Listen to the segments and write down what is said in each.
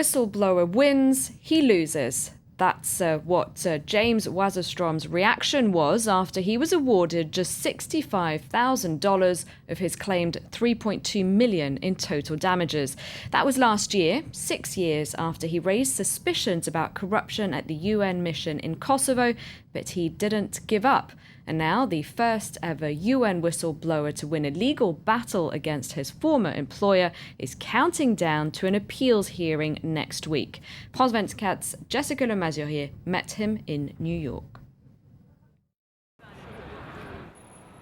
whistleblower wins, he loses. That's what James Wasserstrom's reaction was after he was awarded just $65,000 of his claimed $3.2 million in total damages. That was last year, 6 years after he raised suspicions about corruption at the UN mission in Kosovo, but he didn't give up. And now the first ever UN whistleblower to win a legal battle against his former employer is counting down to an appeals hearing next week. France 24's Jessica Le Masurier met him in New York.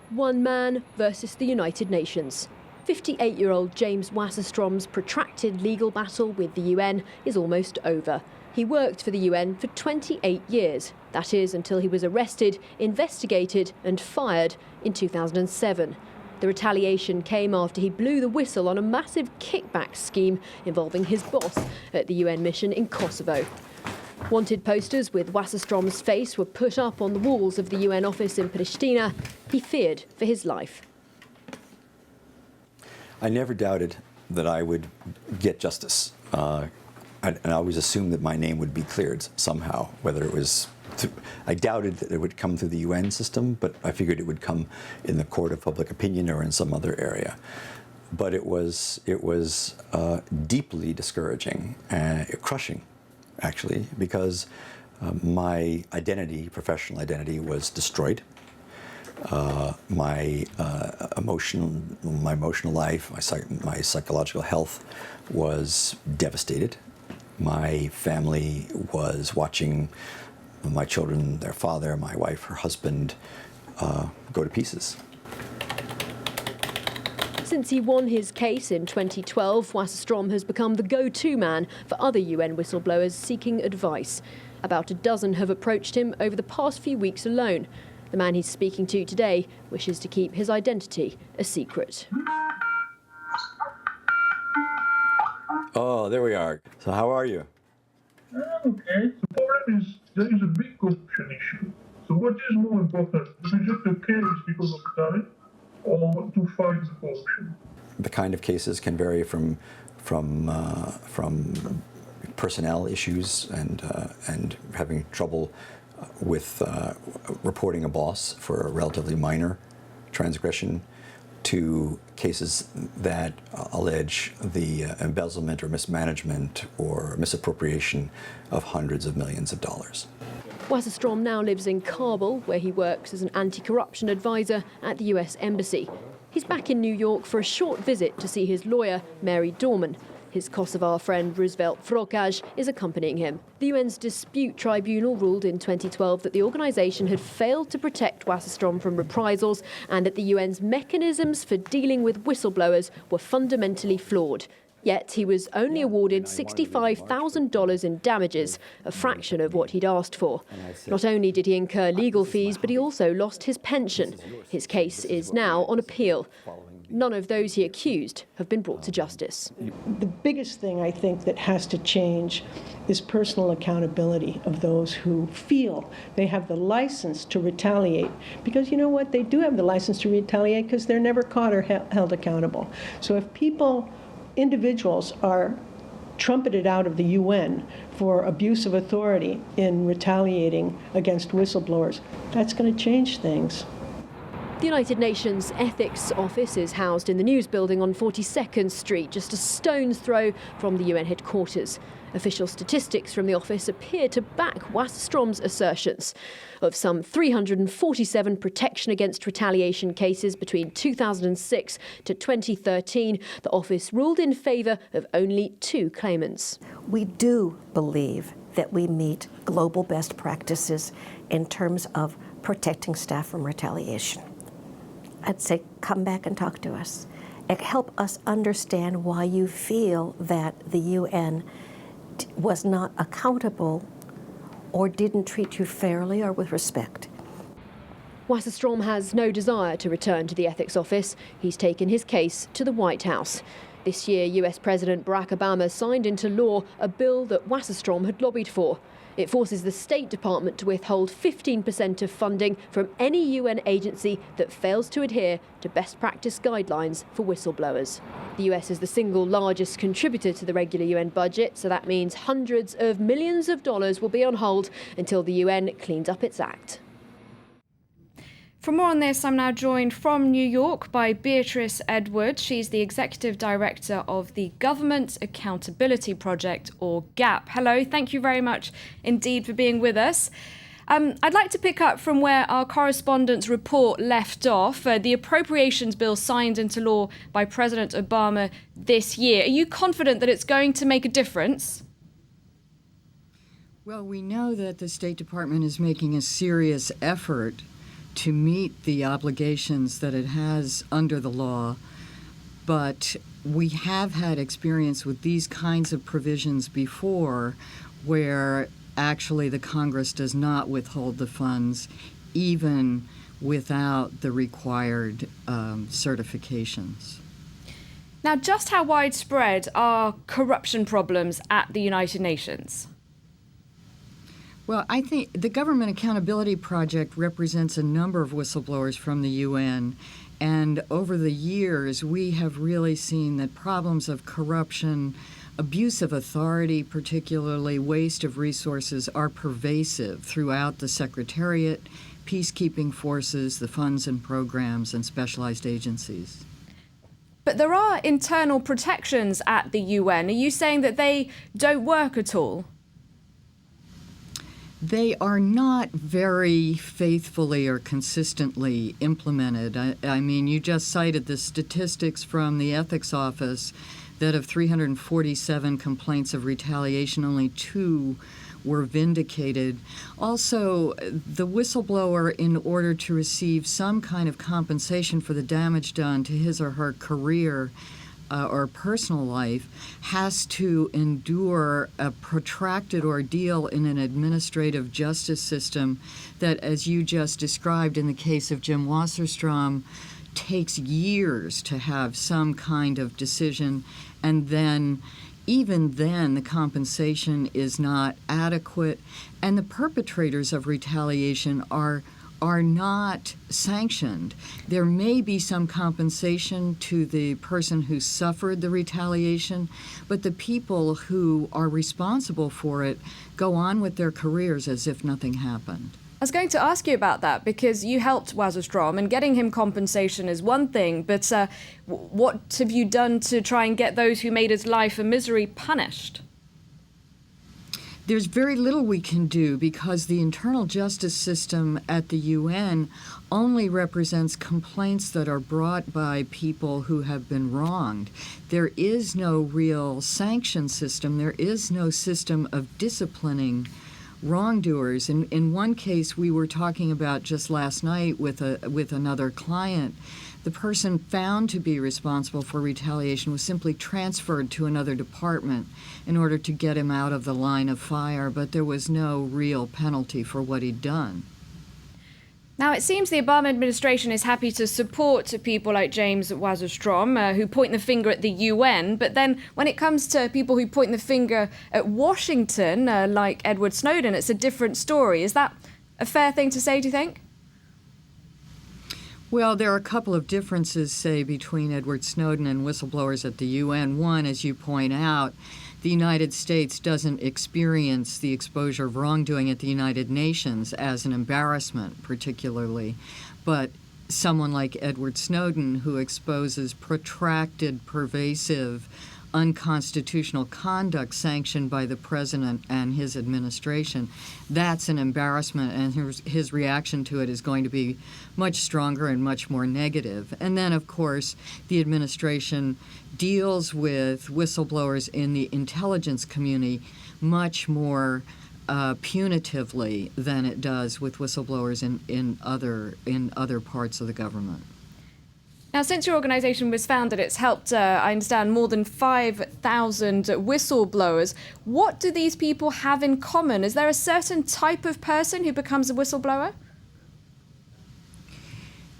One man versus the United Nations. 58-year-old James Wasserstrom's protracted legal battle with the UN is almost over. He worked for the UN for 28 years. That is, until he was arrested, investigated and fired in 2007. The retaliation came after he blew the whistle on a massive kickback scheme involving his boss at the UN mission in Kosovo. Wanted posters with Wasserstrom's face were put up on the walls of the UN office in Pristina. He feared for his life. I never doubted that I would get justice. And I always assumed that my name would be cleared somehow, whether it was I doubted that it would come through the UN system, but I figured it would come in the court of public opinion or in some other area. But it was deeply discouraging, crushing, actually, because my identity, professional identity, was destroyed. My emotional life, my psychological health was devastated. My family was watching my children, their father, my wife, her husband, go to pieces. Since he won his case in 2012, Wasserstrom has become the go-to man for other UN whistleblowers seeking advice. About a dozen have approached him over the past few weeks alone. The man he's speaking to today wishes to keep his identity a secret. Oh, there we are. So how are you? Okay. The problem is there is a big corruption issue. So what is more important? Is it just a case because of talent or to fight the corruption? The kind of cases can vary from personnel issues and having trouble with reporting a boss for a relatively minor transgression, to cases that allege the embezzlement or mismanagement or misappropriation of hundreds of millions of dollars. Wasserstrom now lives in Kabul, where he works as an anti-corruption advisor at the US Embassy. He's back in New York for a short visit to see his lawyer, Mary Dorman. His Kosovar friend Roosevelt Frokaj is accompanying him. The UN's dispute tribunal ruled in 2012 that the organisation had failed to protect Wasserstrom from reprisals and that the UN's mechanisms for dealing with whistleblowers were fundamentally flawed. Yet he was only awarded $65,000 in damages, a fraction of what he'd asked for. Not only did he incur legal fees, but he also lost his pension. His case is now on appeal. None of those he accused have been brought to justice. The biggest thing I think that has to change is personal accountability of those who feel they have the license to retaliate. Because you know what? They do have the license to retaliate because they're never caught or held accountable. So if individuals are trumpeted out of the UN for abuse of authority in retaliating against whistleblowers, that's going to change things. The United Nations Ethics Office is housed in the News Building on 42nd Street, just a stone's throw from the UN headquarters. Official statistics from the office appear to back Wasserstrom's assertions. Of some 347 protection against retaliation cases between 2006 to 2013, the office ruled in favour of only 2 claimants. We do believe that we meet global best practices in terms of protecting staff from retaliation. I'd say come back and talk to us. Help us understand why you feel that the UN was not accountable or didn't treat you fairly or with respect. Wasserstrom has no desire to return to the ethics office. He's taken his case to the White House. This year, US President Barack Obama signed into law a bill that Wasserstrom had lobbied for. It forces the State Department to withhold 15% of funding from any UN agency that fails to adhere to best practice guidelines for whistleblowers. The US is the single largest contributor to the regular UN budget, so that means hundreds of millions of dollars will be on hold until the UN cleans up its act. For more on this, I'm now joined from New York by Beatrice Edwards. She's the Executive Director of the Government Accountability Project, or GAP. Hello, thank you very much indeed for being with us. I'd like to pick up from where our correspondent's report left off. The appropriations bill signed into law by President Obama this year. Are you confident that it's going to make a difference? Well, we know that the State Department is making a serious effort to meet the obligations that it has under the law, but we have had experience with these kinds of provisions before where actually the Congress does not withhold the funds even without the required certifications. Now, just how widespread are corruption problems at the United Nations? Well, I think the Government Accountability Project represents a number of whistleblowers from the UN, and over the years we have really seen that problems of corruption, abuse of authority, particularly waste of resources, are pervasive throughout the Secretariat, peacekeeping forces, the funds and programs, and specialized agencies. But there are internal protections at the UN. Are you saying that they don't work at all? They are not very faithfully or consistently implemented. I mean, you just cited the statistics from the Ethics Office that of 347 complaints of retaliation, only 2 were vindicated. Also, the whistleblower, in order to receive some kind of compensation for the damage done to his or her career or personal life, has to endure a protracted ordeal in an administrative justice system that, as you just described in the case of Jim Wasserstrom, takes years to have some kind of decision, and then even then the compensation is not adequate, and the perpetrators of retaliation are not sanctioned. There may be some compensation to the person who suffered the retaliation, but the people who are responsible for it go on with their careers as if nothing happened. I was going to ask you about that because you helped Wasserstrom, and getting him compensation is one thing, but what have you done to try and get those who made his life a misery punished? There's very little we can do because the internal justice system at the UN only represents complaints that are brought by people who have been wronged. There is no real sanction system. There is no system of disciplining wrongdoers. In one case we were talking about just last night with another client, the person found to be responsible for retaliation was simply transferred to another department in order to get him out of the line of fire, but there was no real penalty for what he'd done. Now, it seems the Obama administration is happy to support people like James Wasserstrom, who point the finger at the UN, but then when it comes to people who point the finger at Washington, like Edward Snowden, it's a different story. Is that a fair thing to say, do you think? Well, there are a couple of differences, say, between Edward Snowden and whistleblowers at the UN. One, as you point out, the United States doesn't experience the exposure of wrongdoing at the United Nations as an embarrassment, particularly. But someone like Edward Snowden, who exposes protracted, pervasive, unconstitutional conduct sanctioned by the president and his administration, that's an embarrassment, and his reaction to it is going to be much stronger and much more negative. And then, of course, the administration deals with whistleblowers in the intelligence community much more punitively than it does with whistleblowers in other parts of the government. Now, since your organisation was founded, it's helped, I understand, more than 5,000 whistleblowers. What do these people have in common? Is there a certain type of person who becomes a whistleblower?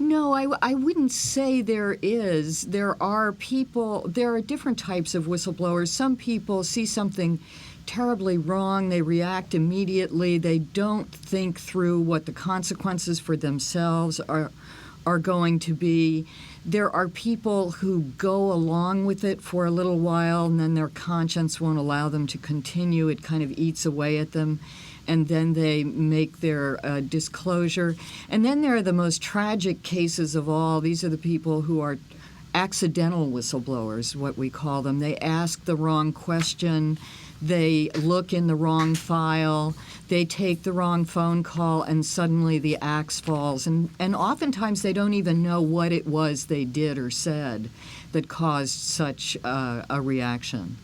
No, I wouldn't say there is. There are different types of whistleblowers. Some people see something terribly wrong, they react immediately, they don't think through what the consequences for themselves are going to be. There are people who go along with it for a little while and then their conscience won't allow them to continue. It kind of eats away at them. And then they make their disclosure. And then there are the most tragic cases of all. These are the people who are accidental whistleblowers, what we call them. They ask the wrong question. They look in the wrong file. They take the wrong phone call, and suddenly the axe falls. And oftentimes they don't even know what it was they did or said that caused such a reaction.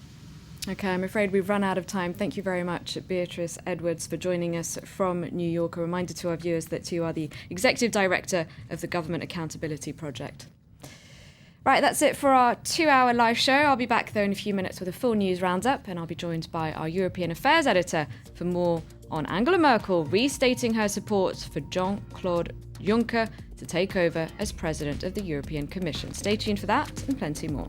Okay, I'm afraid we've run out of time. Thank you very much, Beatrice Edwards, for joining us from New York. A reminder to our viewers that you are the Executive Director of the Government Accountability Project. Right, that's it for our 2-hour live show. I'll be back, though, in a few minutes with a full news roundup, and I'll be joined by our European Affairs Editor for more on Angela Merkel restating her support for Jean-Claude Juncker to take over as President of the European Commission. Stay tuned for that and plenty more.